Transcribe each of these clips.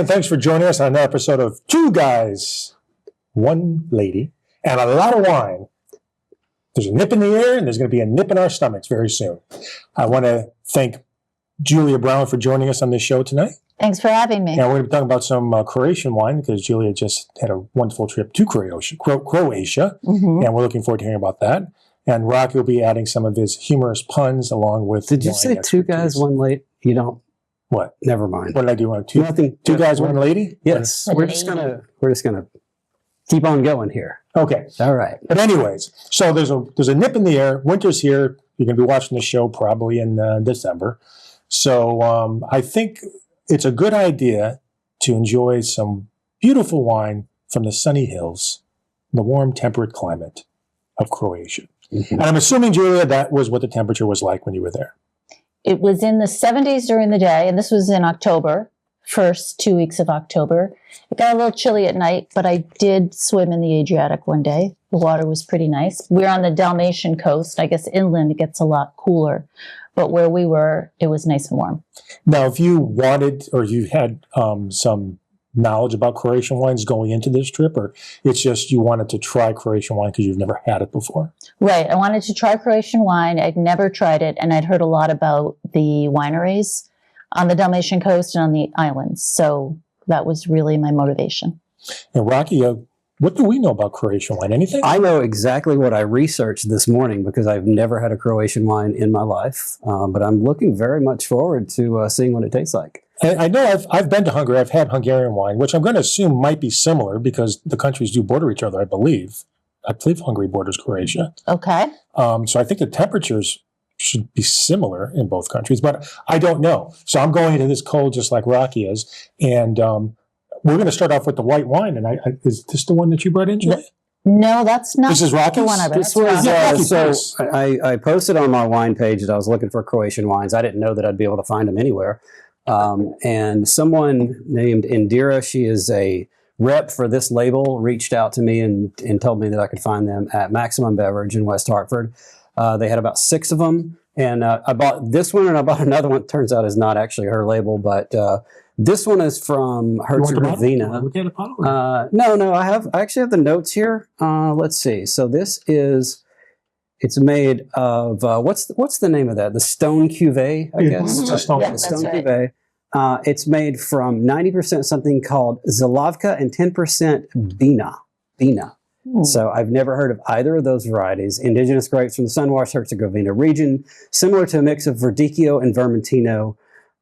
and thanks for joining us on another episode of Two Guys, One Lady, and a lot of wine. There's a nip in the air, and there's going to be a nip in our stomachs very soon. I want to thank Julia Brown for joining us on this show tonight. Thanks for having me. And we're going to be talking about some Croatian wine because Julia just had a wonderful trip to Croatia, and we're looking forward to hearing about that. And Rocky will be adding some of his humorous puns along with. Did you say Two Guys, One Lady? You don't. What? Never mind. What did I do wrong? Nothing. Two guys, one lady? Yes. We're just gonna keep on going here. Okay. All right. But anyways, so there's a nip in the air. Winter's here. You're going to be watching the show probably in December. So I think it's a good idea to enjoy some beautiful wine from the sunny hills, the warm, temperate climate of Croatia. Mm-hmm. And I'm assuming, Julia, that was what the temperature was like when you were there. It was in the 70s during the day, and this was in October, first 2 weeks of October. It got a little chilly at night, but I did swim in the Adriatic one day. The water was pretty nice. We're on the Dalmatian coast. I guess inland it gets a lot cooler, but where we were, it was nice and warm. Now, if you wanted or you had some knowledge about Croatian wines going into this trip, or it's just you wanted to try Croatian wine because you've never had it before? Right. I wanted to try Croatian wine. I'd never tried it, and I'd heard a lot about the wineries on the Dalmatian coast and on the islands. So that was really my motivation. And Rocky, what do we know about Croatian wine? Anything? I know exactly what I researched this morning because I've never had a Croatian wine in my life, but I'm looking very much forward to seeing what it tastes like. And I know I've been to Hungary. I've had Hungarian wine, which I'm going to assume might be similar because the countries do border each other, I believe. I believe Hungary borders Croatia. Okay. So I think the temperatures should be similar in both countries, but I don't know. So I'm going into this cold just like Rocky is. And we're going to start off with the white wine. And is this the one that you brought in, Julia? No, this is Rocky's? The one I brought. This was, I posted on my wine page that I was looking for Croatian wines. I didn't know that I'd be able to find them anywhere. And someone named Indira, she is a rep for this label, reached out to me and told me that I could find them at Maximum Beverage in West Hartford. They had about 6 of them, and I bought this one and I bought another one. Turns out is not actually her label, but this one is from Herzegovina. No, I actually have the notes here. Let's see. So this is. It's made of, what's the name of that? The Stone Cuvée, I guess? It's a stone. Yeah, The Stone right. Cuvée. It's made from 90% something called Zlavka and 10% Bina. So I've never heard of either of those varieties. Indigenous grapes from the Sunwashed Herzegovina region, similar to a mix of Verdicchio and Vermentino,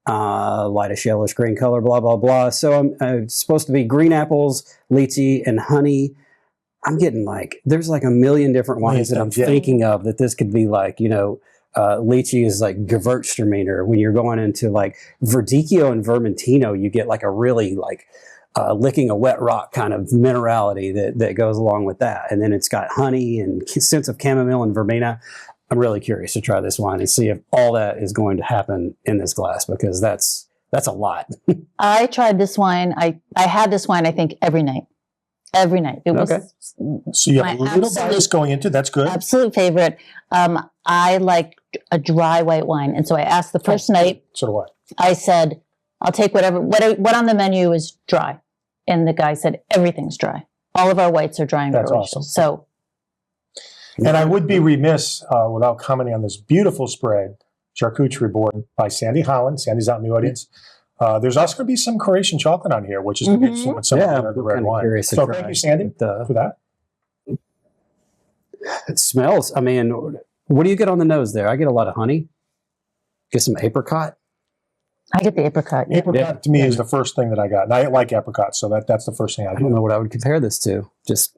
lightish yellowish green color, blah, blah, blah. So it's supposed to be green apples, lychee, and honey. I'm getting there's a million different wines that I'm thinking of that this could be lychee is like Gewürztraminer. When you're going into Verdicchio and Vermentino, you get a really licking a wet rock kind of minerality that goes along with that. And then it's got honey and sense of chamomile and verbena. I'm really curious to try this wine and see if all that is going to happen in this glass because that's a lot. I tried this wine. I had this wine, I think, every night. Every night. It was so you have a little bias going into that's good. Absolute favorite. I like a dry white wine, and so I asked the first night. So do I. I said, "I'll take whatever. What on the menu is dry?" And the guy said, "Everything's dry. All of our whites are dry in Croatia." Awesome. So, and I would be remiss without commenting on this beautiful spread, charcuterie board by Sandy Holland. Sandy's out in the audience. There's also going to be some Croatian chocolate on here, which is going to be interesting with some of the red wine. So thank you, Sandy, for that. It smells. I mean, what do you get on the nose there? I get a lot of honey. Get some apricot. I get the apricot. Apricot to me is the first thing that I got. And I like apricots, so that's the first thing I get. I don't know what I would compare this to. Just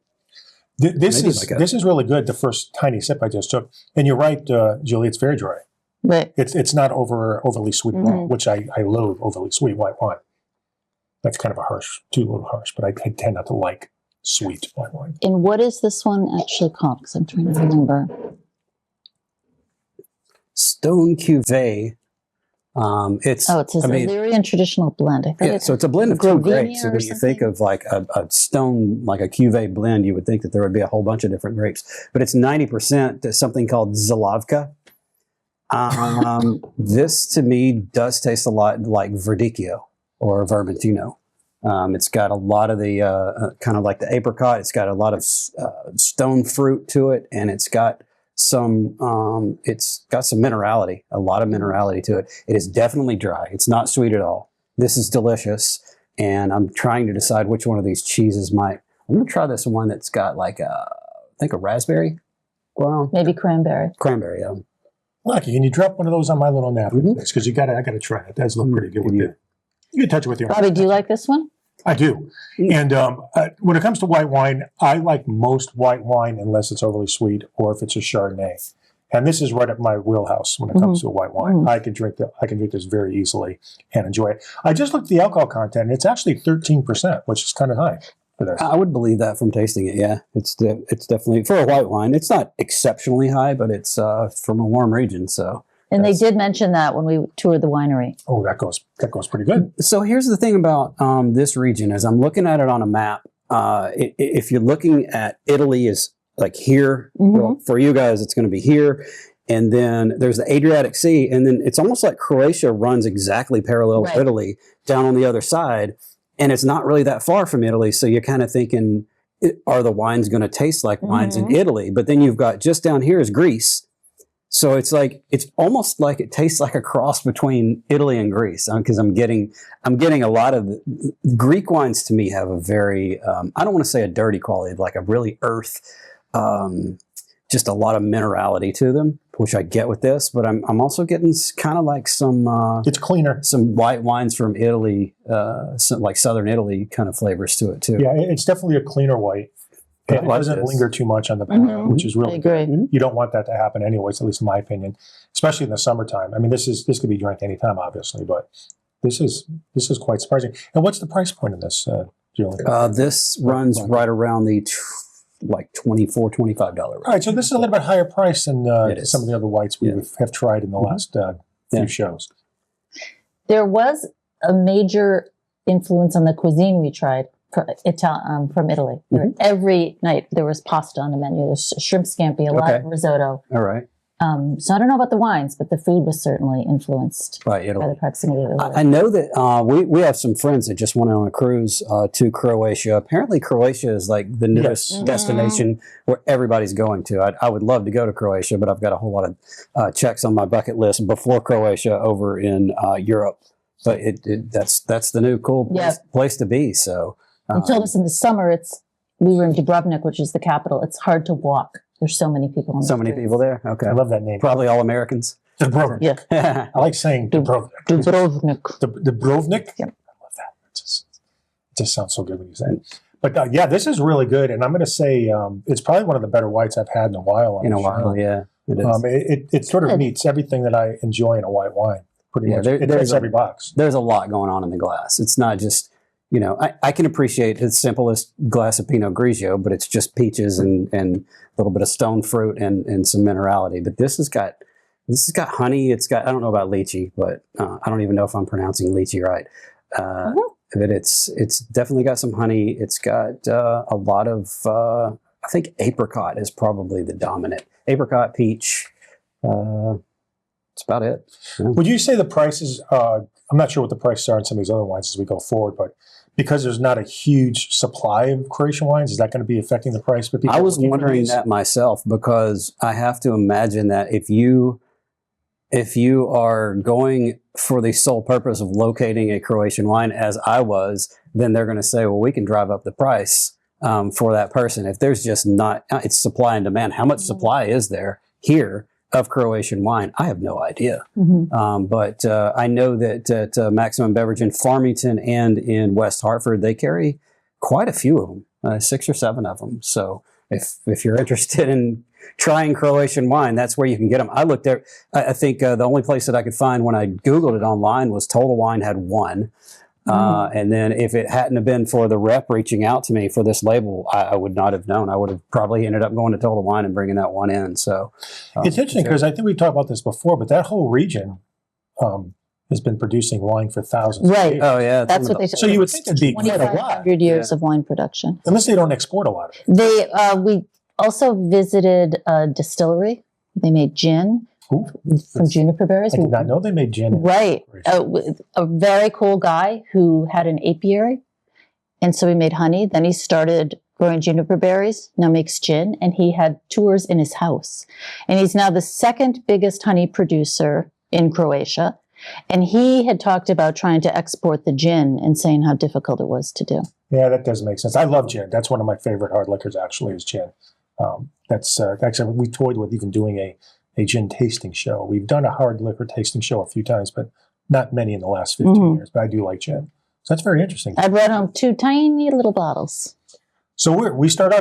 this is really good. The first tiny sip I just took, and you're right, Julie. It's very dry. But it's not overly sweet, which I loathe overly sweet white wine. That's kind of too little harsh, but I tend not to like sweet white wine. And what is this one actually called? Because I'm trying to remember. Stone Cuvée. It's a Illyrian traditional blend. I think so it's a blend of 2 grapes. So when you think of a stone, like a Cuvée blend, you would think that there would be a whole bunch of different grapes. But it's 90% something called Zlavka. This to me does taste a lot like Verdicchio or Vermentino. It's got a lot of the kind of like the apricot. It's got a lot of stone fruit to it, and it's got some minerality, a lot of minerality to it. It is definitely dry. It's not sweet at all. This is delicious, and I'm trying to decide which one of these cheeses might. I'm going to try this one that's got like I think a raspberry. Well, Maybe cranberry. cranberry. Yeah. Lucky, can you drop one of those on my little napkin? Because I got to try it. It does look pretty good with it. You can touch it with your Bobby, do you like this one? I do. And when it comes to white wine, I like most white wine unless it's overly sweet or if it's a Chardonnay. And this is right up my wheelhouse when it comes to white wine. I can drink this very easily and enjoy it. I just looked at the alcohol content, and it's actually 13%, which is kind of high for this. I would believe that from tasting it. Yeah, it's definitely for a white wine. It's not exceptionally high, but it's from a warm region. So, And they did mention that when we toured the winery. Oh, that goes pretty good. So here's the thing about this region: as I'm looking at it on a map, if you're looking at Italy is like here, well, for you guys, it's going to be here. And then there's the Adriatic Sea. And then it's almost like Croatia runs exactly parallel to Italy down on the other side. And it's not really that far from Italy. So you're kind of thinking, are the wines going to taste like wines in Italy? But then you've got just down here is Greece. So it's almost like it tastes like a cross between Italy and Greece, because I'm getting a lot of Greek wines. To me, have a very I don't want to say a dirty quality, like a really earth, just a lot of minerality to them, which I get with this. But I'm also getting kind of like some it's cleaner, some white wines from Italy, like southern Italy kind of flavors to it too. Yeah, it's definitely a cleaner white. It doesn't linger too much on the palate, which is really good. You don't want that to happen anyways, at least in my opinion, especially in the summertime. I mean, this could be drank anytime, obviously, but this is quite surprising. And what's the price point of this, Julia? This runs right around the like $24, $25 range. All right, so this is a little bit higher price than some of the other whites we have tried in the last few shows. There was a major influence on the cuisine we tried from Italy. Every night there was pasta on the menu. There's shrimp scampi, a lot of risotto. All right. So I don't know about the wines, but the food was certainly influenced by Italy. By the proximity of Italy. I know that we have some friends that just went on a cruise to Croatia. Apparently Croatia is like the newest destination where everybody's going to. I would love to go to Croatia, but I've got a whole lot of checks on my bucket list before Croatia over in Europe. But that's the new cool place to be. So they told us in the summer we were in Dubrovnik, which is the capital. It's hard to walk. There's so many people. So many people there. Okay, I love that name. Probably all Americans. Dubrovnik. Yeah, I like saying Dubrovnik. Dubrovnik. Dubrovnik. Yep. I love that. It just sounds so good when you say it. But this is really good, and I'm going to say it's probably one of the better whites I've had in a while. Yeah. It is. It sort of meets everything that I enjoy in a white wine. Pretty much. It hits every box. There's a lot going on in the glass. It's not just. I can appreciate the simplest glass of Pinot Grigio, but it's just peaches and a little bit of stone fruit and some minerality. But this has got honey. It's got, I don't know about lychee, but I don't even know if I'm pronouncing lychee right. But it's definitely got some honey. It's got a lot of, I think apricot is probably the dominant. Apricot, peach. That's about it. Yeah. Would you say the prices, I'm not sure what the prices are in some of these other wines as we go forward, but because there's not a huge supply of Croatian wines, is that going to be affecting the price for people? I was wondering that myself, because I have to imagine that if you are going for the sole purpose of locating a Croatian wine, as I was, then they're going to say, well, we can drive up the price for that person. If there's just not, it's supply and demand. How much supply is there here of Croatian wine? I have no idea. But I know that at Maximum Beverage in Farmington and in West Hartford, they carry quite a few of them, 6 or 7 of them. So if you're interested in trying Croatian wine, that's where you can get them. I looked there. I think the only place that I could find when I Googled it online was Total Wine had one. And then if it hadn't have been for the rep reaching out to me for this label, I would not have known. I would have probably ended up going to Total Wine and bringing that one in. So it's interesting because I think we talked about this before, but that whole region has been producing wine for thousands of years. Oh, yeah. That's what they said. So you would think it'd be quite a lot. 2,500 years of wine production. Unless they don't export a lot of it. We also visited a distillery. They made gin. From juniper berries. I did not know they made gin. Right. A very cool guy who had an apiary. And so he made honey. Then he started growing juniper berries, now makes gin. And he had tours in his house. And he's now the second biggest honey producer in Croatia. And he had talked about trying to export the gin and saying how difficult it was to do. Yeah, that does make sense. I love gin. That's one of my favorite hard liquors, actually, is gin. That's actually, we toyed with even doing a gin tasting show. We've done a hard liquor tasting show a few times, but not many in the last 15 years. But I do like gin. So that's very interesting. I brought home 2 tiny little bottles. So we're starting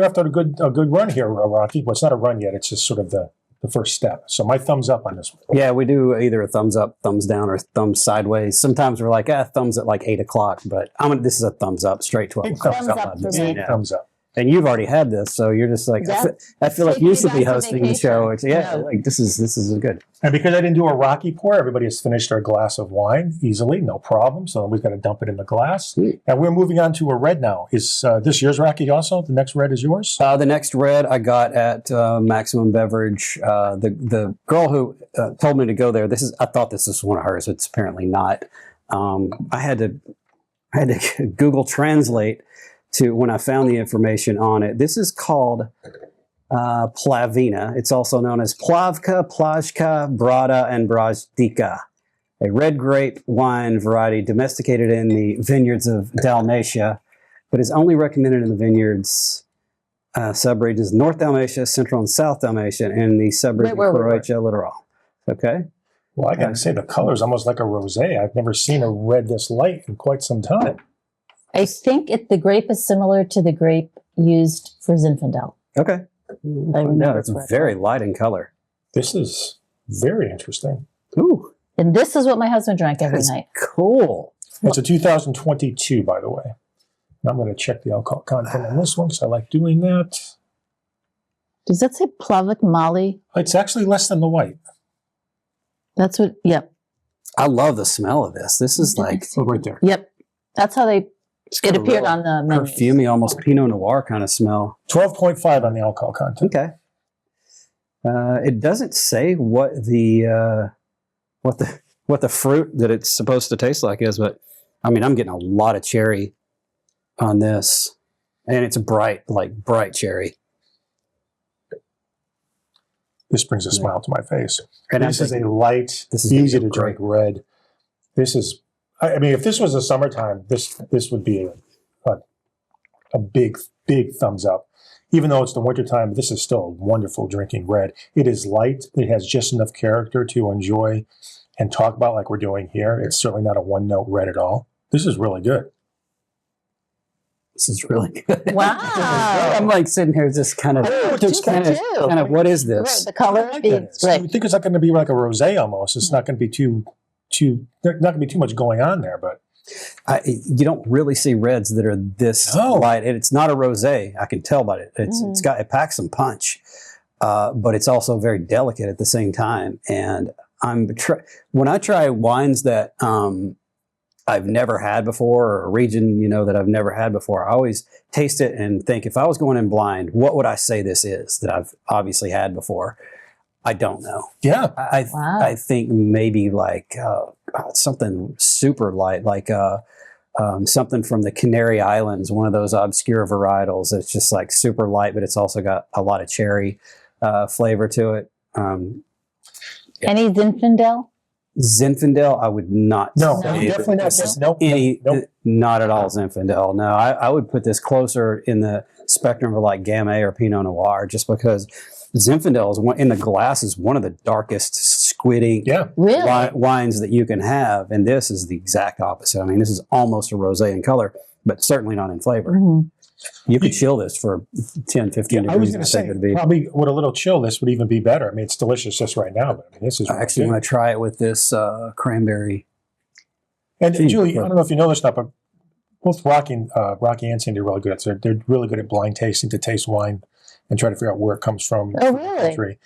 off with a good run here, Rocky. Well, it's not a run yet. It's just sort of the first step. So my thumbs up on this one. Yeah, we do either a thumbs up, thumbs down, or thumbs sideways. Sometimes we're like, thumbs at like 8 o'clock, but this is a thumbs up, straight 12 o'clock. Thumbs up for me. Yeah. Thumbs up. And you've already had this, so you're just like, Yeah. I feel like Take you me should be back to hosting the vacation. show. It's, No. like this is good. And because I didn't do a Rocky pour, everybody has finished their glass of wine easily, no problem. So we've got to dump it in the glass. Sweet. And we're moving on to a red now. Is this yours, Rocky, also? The next red is yours? The next red I got at Maximum Beverage. The girl who told me to go there, I thought this was one of hers. It's apparently not. I had to Google Translate to when I found the information on it. This is called Plavina. It's also known as Plavka, Plajka, Brada, and Brazdika, a red grape wine variety domesticated in the vineyards of Dalmatia, but is only recommended in the vineyards subregions North Dalmatia, Central and South Dalmatia, and the subregion Where were we? Croatia Littoral. Okay. Well, I got to say, the color is almost like a rosé. I've never seen a red this light in quite some time. I think the grape is similar to the grape used for Zinfandel. Okay. I No, remember it's correctly. very light in color. This is very interesting. Ooh, And this is what my husband drank every that's night. cool. It's a 2022, by the way. And I'm going to check the alcohol content on this one because I like doing that. Does that say Plavik Mali? It's actually less than the white. That's what, yep. I love the smell of this. This is like Oh, right there. Yep. That's how it got a appeared real on the menu. perfumey, almost Pinot Noir kind of smell. 12.5 on the alcohol content. Okay. It doesn't say what the fruit that it's supposed to taste like is, but I mean, I'm getting a lot of cherry on this, and it's bright cherry. This brings a smile to my face. And This is a light, this is easy gonna to be drink red. This is, I mean, if this was the summertime, this would be a big thumbs up. Even though it's the wintertime, this is still a wonderful drinking red. It is light. It has just enough character to enjoy and talk about like we're doing here. It's certainly not a one-note red at all. This is really good. This is really good. Wow. I'm like sitting here just kind of, Oh, just kind of, what is Right, this? the color I like being that. right. You think it's not going to be like a rosé almost. It's not going to be not going to be too much going on there, but You don't really see reds that are this No. light. And it's not a rosé. I can tell by it. It packs some punch, but it's also very delicate at the same time. And when I try wines that I've never had before, or a region that I've never had before, I always taste it and think, if I was going in blind, what would I say this is that I've obviously had before? I don't know. yeah. Wow. I think maybe like something super light, like something from the Canary Islands, one of those obscure varietals that's just like super light, but it's also got a lot of cherry flavor to it. Any Zinfandel? Zinfandel, I would not. No, say definitely not. this is Nope, any, nope. not at all Zinfandel. No, I would put this closer in the spectrum of like Gamay or Pinot Noir, just because Zinfandel is in the glass is one of the darkest squidding Yeah. Really? wines that you can have, and this is the exact opposite. I mean, this is almost a rosé in color, but certainly not in flavor. Mhm. You could chill this for 10, 15 I was degrees. going I to think say, it'd be. probably with a little chill, this would even be better. I mean, it's delicious just right now, but I mean, this is I really actually good. want to try it with this cranberry. And Gee, Julie, I but- don't know if you know this stuff, but both Rocky and Sandy are really good. So they're really good at blind tasting to taste wine and try to figure out where it comes from. Oh, in the really? country.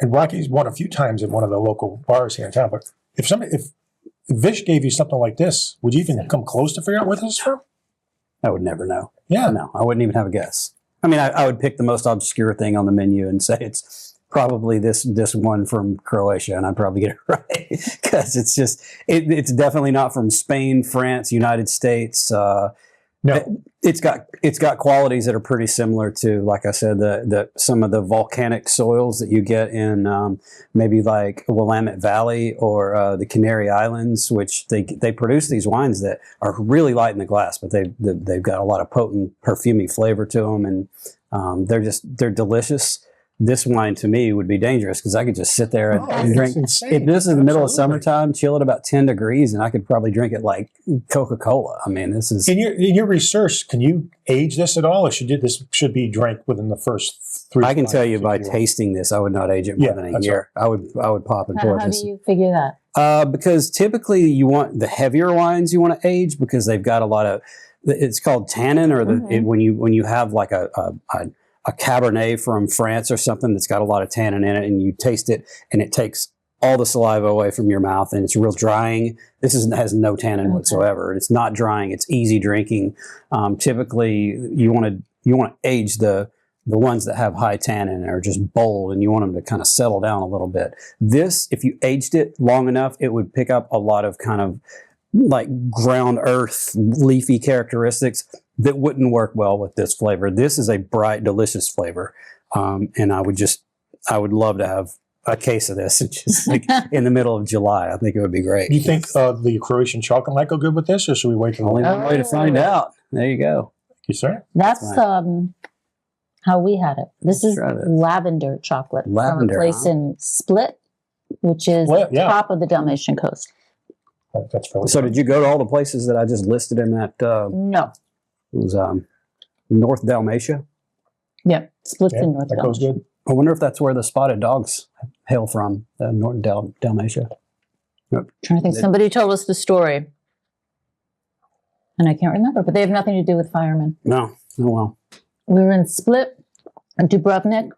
And Rocky's won a few times at one of the local bars here in town. But if Vish gave you something like this, would you even come close to figure out where this is from? I would never know. Yeah. No, I wouldn't even have a guess. I mean, I would pick the most obscure thing on the menu and say it's probably this one from Croatia, and I'd probably get it right, because it's just it's definitely not from Spain, France, United States, No. It's got qualities that are pretty similar to, like I said, the some of the volcanic soils that you get in maybe like Willamette Valley or the Canary Islands, which they produce these wines that are really light in the glass, but they've got a lot of potent perfumey flavor to them, and they're delicious. This wine to me would be dangerous because I could just sit there and drink. If this is in the middle of summertime, chill at about 10 degrees, and I could probably drink it like Coca-Cola. I mean, this is In your research, can you age this at all, or this should be drank within the first 3? I can tell you by tasting this, I would not age it more than a year. I would pop and pour How this. do you figure that? Because typically you want the heavier wines you want to age because they've got a lot of. It's called tannin, or when you have like a Cabernet from France or something that's got a lot of tannin in it, and you taste it, and it takes all the saliva away from your mouth, and it's real drying. This has no tannin whatsoever. It's not drying. It's easy drinking. Typically, you want to age the ones that have high tannin and are just bold, and you want them to kind of settle down a little bit. This, if you aged it long enough, it would pick up a lot of kind of like ground earth, leafy characteristics that wouldn't work well with this flavor. This is a bright, delicious flavor. And I would love to have a case of this just like in the middle of July. I think it would be great. Do you think the Croatian chocolate might go good with this, or should we wait till Only one way to find out. There you go. Thank you, sir? That's how we had it. This is try this. lavender chocolate Lavender, from a place in Split, which is Split, yeah. top of the Dalmatian coast. That's really So good. did you go to all the places that I just listed in that? No. It was North Dalmatia. Yep. Split's Yeah, in North that goes Dalmatia. good. I wonder if that's where the spotted dogs hail from, North Dalmatia. Trying to think. Somebody told us the story. And I can't remember, but they have nothing to do with firemen. No. Oh, well. We were in Split, Dubrovnik,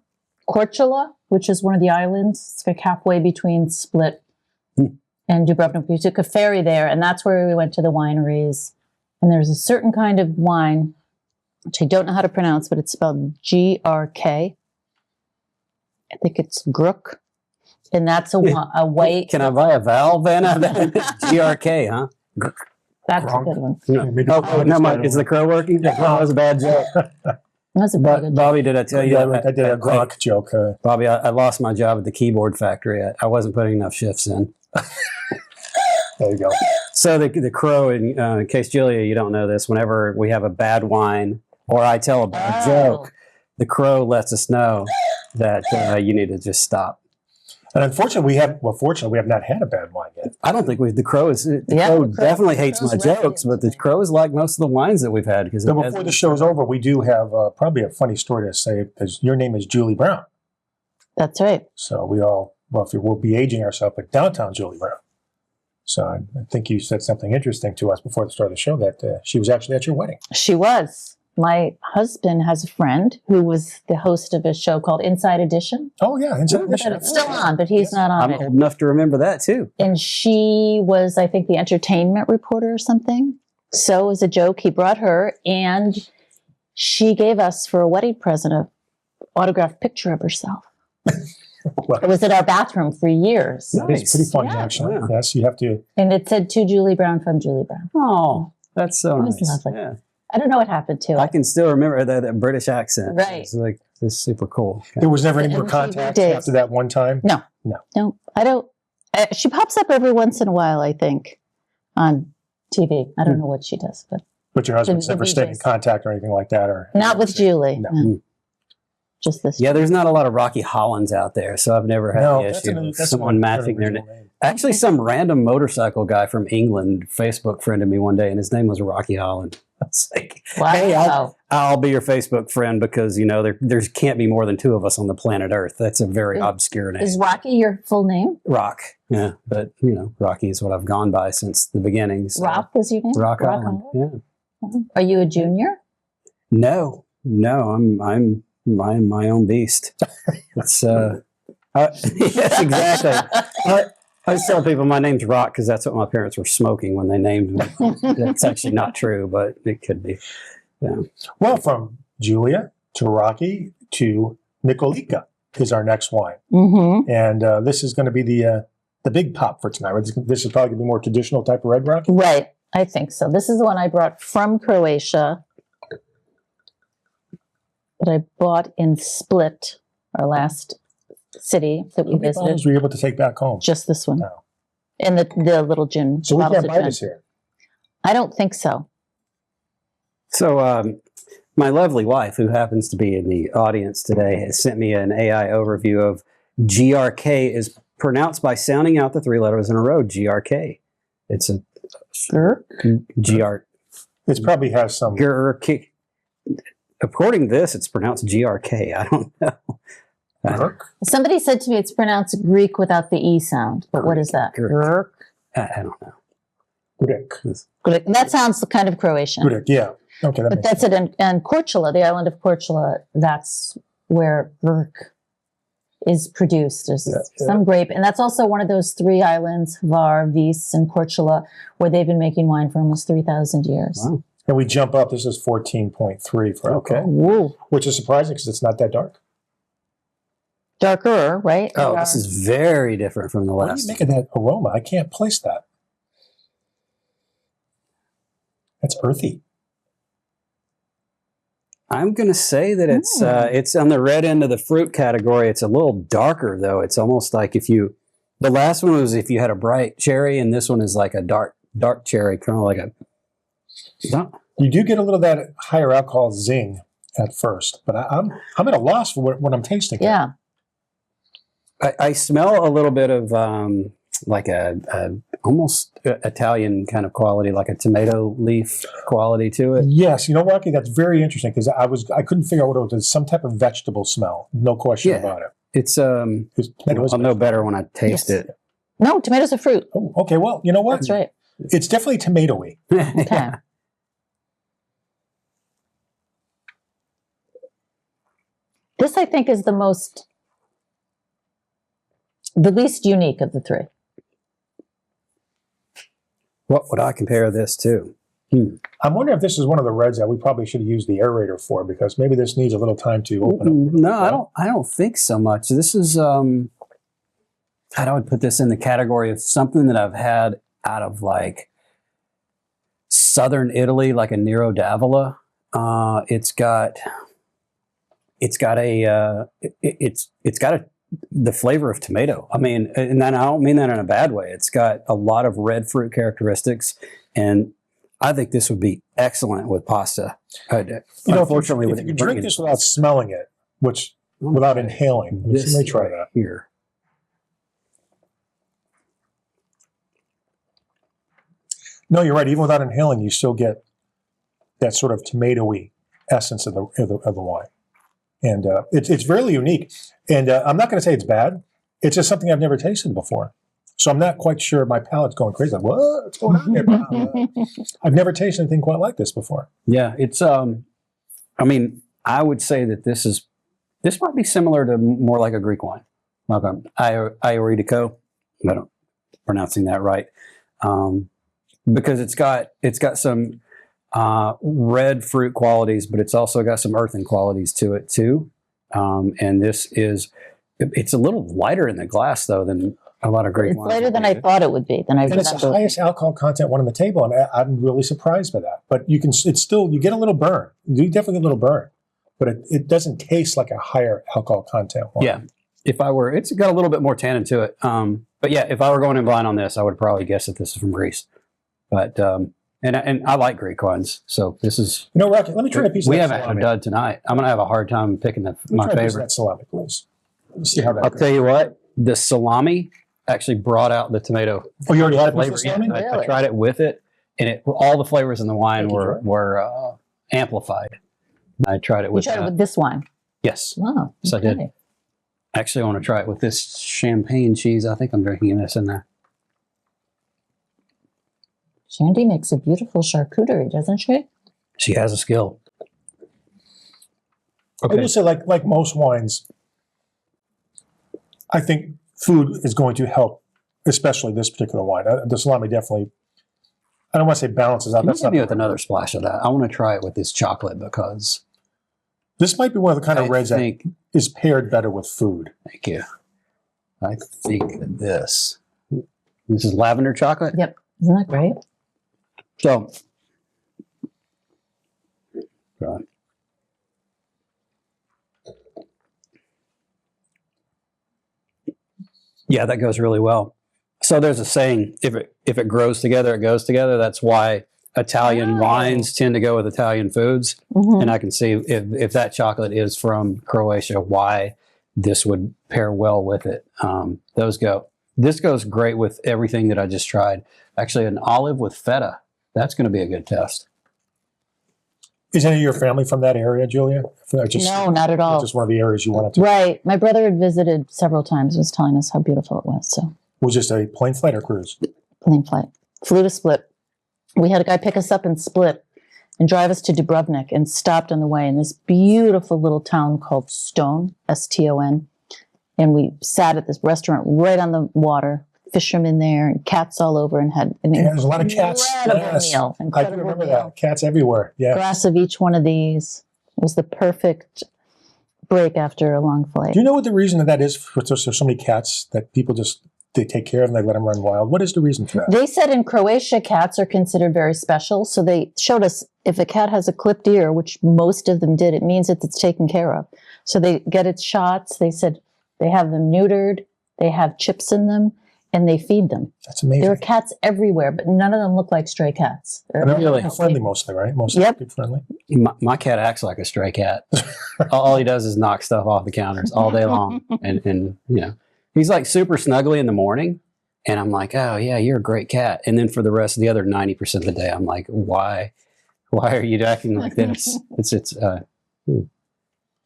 Korčula, which is one of the islands. It's like halfway between Split and Dubrovnik. We took a ferry there, and that's where we went to the wineries. And there's a certain kind of wine, which I don't know how to pronounce, but it's spelled G-R-K. I think it's Grook. And that's a white. Can I buy a valve then? GRK, huh? That's a good one. Is the crow working? That was a bad joke. That's a very good Bobby, did I tell you? I did a Gronk joke. Bobby, I lost my job at the keyboard factory. I wasn't putting enough shifts in. There you go. So the crow, in case Julia, you don't know this, whenever we have a bad wine or I tell a bad joke, the crow lets us know that you need to just stop. And unfortunately, we have not had a bad wine yet. I don't think the crow definitely hates my jokes, but the crow is like most of the wines that we've had. So before the show's over, we do have probably a funny story to say, because your name is Julie Brown. That's right. So we'll be aging ourselves at downtown Julie Brown. So I think you said something interesting to us before the start of the show, that she was actually at your wedding. She was. My husband has a friend who was the host of a show called Inside Edition. Oh, yeah. It's still on, but he's not on I'm it. old enough to remember that too. And she was, I think, the entertainment reporter or something. So as a joke, he brought her, and she gave us for a wedding present an autographed picture of herself. Well, It was in our bathroom for years. it's pretty funny, Yeah. actually. Wow. Yes, you have to. And it said, to Julie Brown from Julie Brown. Oh, that's so It was nice. lovely. Yeah. I don't know what happened to I it. can still remember that British accent. Right. It's like it's super cool. There was never any The more MTV contact days. after that one time. No, I don't. She pops up every once in a while, I think, on TV. I don't know what she does, but But your husband's The never stayed in VJs. contact or anything like that, or not with Julie. No. No. Just this. Yeah, there's not a lot of Rocky Hollands out there, so I've never had No, the that's issue an- of that's someone an matching their original name. name. Actually, some random motorcycle guy from England Facebook friended me one day, and his name was Rocky Holland. I was like, Wow. hey, I'll be your Facebook friend because, you know, there can't be more than two of us on the planet Earth. That's a very obscure name. Is Rocky your full name? Rock. Yeah, but, you know, Rocky is what I've gone by since the beginning. So. Rock is your name? Rock Holland. Holland? Yeah. Are you a junior? No, I'm my own beast. It's yes, exactly. I just tell people my name's Rock because that's what my parents were smoking when they named me. That's actually not true, but it could be. Yeah. Well, from Julia to Rocky to Nikolika is our next wine. Mm-hmm. And this is going to be the big pop for tonight. This is probably going to be more traditional type of red Rocky. Right. I think so. This is the one I brought from Croatia that I bought in Split, our last city that we How many visited. bottles were you able to take back home? Just this one. No. And the little gin. So we bottles can't of buy gin. this here. I don't think so. So, my lovely wife, who happens to be in the audience today, has sent me an AI overview of GRK is pronounced by sounding out the 3 letters in a row. GRK. It's a Gurk? GR. It probably has some. GRK. According to this, it's pronounced GRK. I don't know. Gurk? Somebody said to me it's pronounced Greek without the E sound. But what is that? Gurk. I don't know. Gurk. Gurk. That sounds kind of Croatian. Gurk, yeah. Okay, that But makes that's sense. it. And Korčula, the island of Korčula, that's where Gurk is produced. There's some grape. And that's also one of those 3 islands, Hvar, Vis, and Korčula, where they've been making wine for almost 3,000 years. Wow. And we jump up. This is 14.3 for alcohol, Woo. which is surprising because it's not that dark. Darker, right? Oh, this is very different from the What do you last. make of that aroma? I can't place that. That's earthy. I'm going to say that it's on the red end of the fruit category. It's a little darker, though. It's almost like the last one was if you had a bright cherry, and this one is like a dark cherry, kind of like a. You do get a little of that higher alcohol zing at first, but I'm at a loss for what I'm tasting. here. Yeah. I smell a little bit of like a almost Italian kind of quality, like a tomato leaf quality to it. Yes, you know, Rocky, that's very interesting because I couldn't figure out what it was. Some type of vegetable smell, no question Yeah. about it. It's It's tomato is I'll know better when I taste Yes. it. No, tomatoes are fruit. Oh, okay, well, you know what? That's right. It's definitely tomatoey. Okay. This, I think, is the least unique of the 3. What would I compare this to? I'm wondering if this is one of the reds that we probably should have used the aerator for because maybe this needs a little time to open up. No, I don't think so much. This is I would put this in the category of something that I've had out of like southern Italy, like a Nero d'Avola. It's got the flavor of tomato. I mean, and I don't mean that in a bad way. It's got a lot of red fruit characteristics, and I think this would be excellent with pasta. Unfortunately, if you could drink this without smelling it, without inhaling, let me try that. Here. No, you're right. Even without inhaling, you still get that sort of tomatoey essence of the wine, and it's really unique. And I'm not going to say it's bad. It's just something I've never tasted before, so I'm not quite sure. My palate's going crazy. Like, what's going on here? I've never tasted anything quite like this before. Yeah, it's. I mean, I would say that this might be similar to more like a Greek wine, like Ioritico. I don't pronouncing that right, because it's got some red fruit qualities, but it's also got some earthen qualities to it too. And it's a little lighter in the glass though than a lot of Greek It's wines. lighter than I thought it would be. Than I And it's the remember. highest alcohol content one on the table, and I'm really surprised by that. But you get a little burn. You definitely get a little burn, but it doesn't taste like a higher alcohol content one. Yeah, it's got a little bit more tannin to it. But yeah, if I were going in blind on this, I would probably guess that this is from Greece. But and I like Greek wines, so this is. You know, Rocky, let me try a piece of We that haven't had a salami. dud tonight. I'm gonna have a hard time picking my Let me try a piece of favorite. that salami, please. Let me see how that I'll goes. tell you what, the salami actually brought out the tomato Oh, you already had a piece flavor. of Yeah, salami? I Really? tried it with it, and all the flavors in the wine Thank you, were amplified. I tried it You with tried it with this wine. yes. Wow. Yes, I did. okay. Actually, I want to try it with this champagne cheese. I think I'm drinking this in there. Shandy makes a beautiful charcuterie, doesn't she? She has a skill. I will say, like most wines, I think food is going to help, especially this particular wine. The salami definitely, I don't want to say balances out. Can you That's hit not me with another splash of that? I want to try it with this chocolate because This might be one of the kind of I reds that think. is paired better with food. Thank you. I think that this is lavender chocolate. Yep. Isn't that great? So, God. Yeah, that goes really well. So there's a saying: if it grows together, it goes together. That's why Italian wines tend to go with Italian foods. Mhm. And I can see if that chocolate is from Croatia, why this would pair well with it. Those go. This goes great with everything that I just tried. Actually, an olive with feta. That's going to be a good test. Is any of your family from that area, Julia? No, not at all. Just one of the areas you wanted to. Right. My brother had visited several times, was telling us how beautiful it was. So Was just a plane flight or cruise? plane flight. Flew to Split. We had a guy pick us up in Split and drive us to Dubrovnik and stopped on the way in this beautiful little town called Stone, S-T-O-N. And we sat at this restaurant right on the water, fishermen there and cats all over, and had an there's a lot of cats. incredible Yes. meal. I Incredible do remember meal. that. Cats everywhere. Yeah. Glass of each one of these. It was the perfect break after a long flight. Do you know what the reason that is? For there's so many cats that people they take care of and they let them run wild. What is the reason for that? They said in Croatia, cats are considered very special. So they showed us if a cat has a clipped ear, which most of them did, it means that it's taken care of. So they get its shots. They said they have them neutered, they have chips in them, and they feed them. That's amazing. There are cats everywhere, but none of them look like stray cats. And they're really friendly mostly, right? Mostly Yep. friendly. My cat acts like a stray cat. All he does is knock stuff off the counters all day long, and he's like super snuggly in the morning, and I'm like, oh yeah, you're a great cat. And then for the rest of the other 90% of the day, I'm like, why are you acting like this?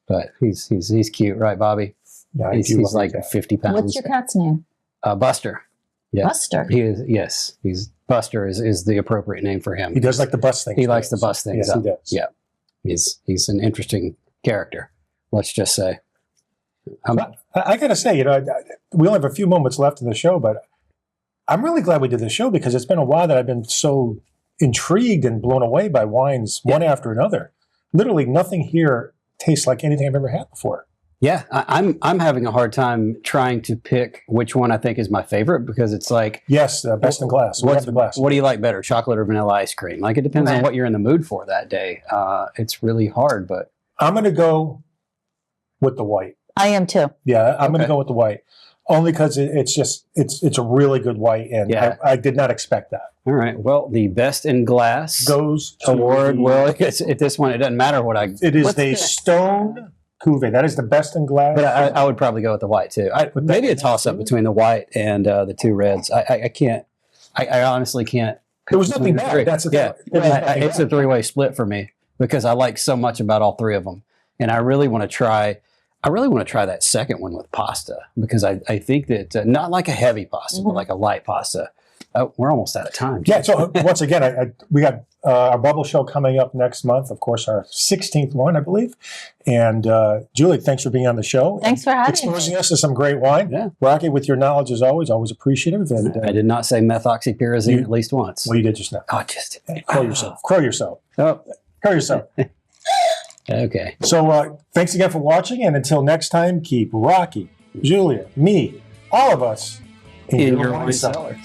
But he's cute, right, Bobby? Yeah, He's like 50 pounds. What's your cat's name? Buster. Yeah. Buster. He is. Yes, Buster is the appropriate name for him. He does like the bus thing. He likes to bust things Yes, up. he does. Yeah, he's an interesting character. Let's just say. I got to say, we only have a few moments left in the show, but I'm really glad we did the show because it's been a while that I've been so intrigued and blown away by wines one after another. Literally nothing here tastes like anything I've ever had before. Yeah, I'm having a hard time trying to pick which one I think is my favorite because it's like yes, best in class. We have the glass. What do you like better, chocolate or vanilla ice cream? Like it depends on what you're in the mood for that day. It's really hard, but I'm going to go with the white. I am too. Yeah, I'm going to go with the white, only because it's a really good white, and I did not expect that. All right. Well, the best in glass goes to award. Well, at this one, it doesn't matter what I. It is the Stone Cuvée. That is the best in glass. But I would probably go with the white too. Maybe a toss up between the white and the two reds. I can't. I honestly can't. There was nothing bad. That's it's a three-way split for me because I like so much about all three of them, and I really want to try. That second one with pasta because I think that not like a heavy pasta, but like a light pasta. We're almost out of time. Yeah. So once again, we got our bubble show coming up next month. Of course, our 16th one, I believe. And Julie, thanks for being on the show. Thanks for having me. Exposing us to some great wine. Yeah. Rocky, with your knowledge as always appreciative. And I did not say methoxypyrazine at least once. Well, you did just now. Oh, just crow yourself. Crow yourself. Oh. Crow yourself. Okay. So thanks again for watching, and until next time, keep Rocky, Julia, me, all of us in your wine cellars.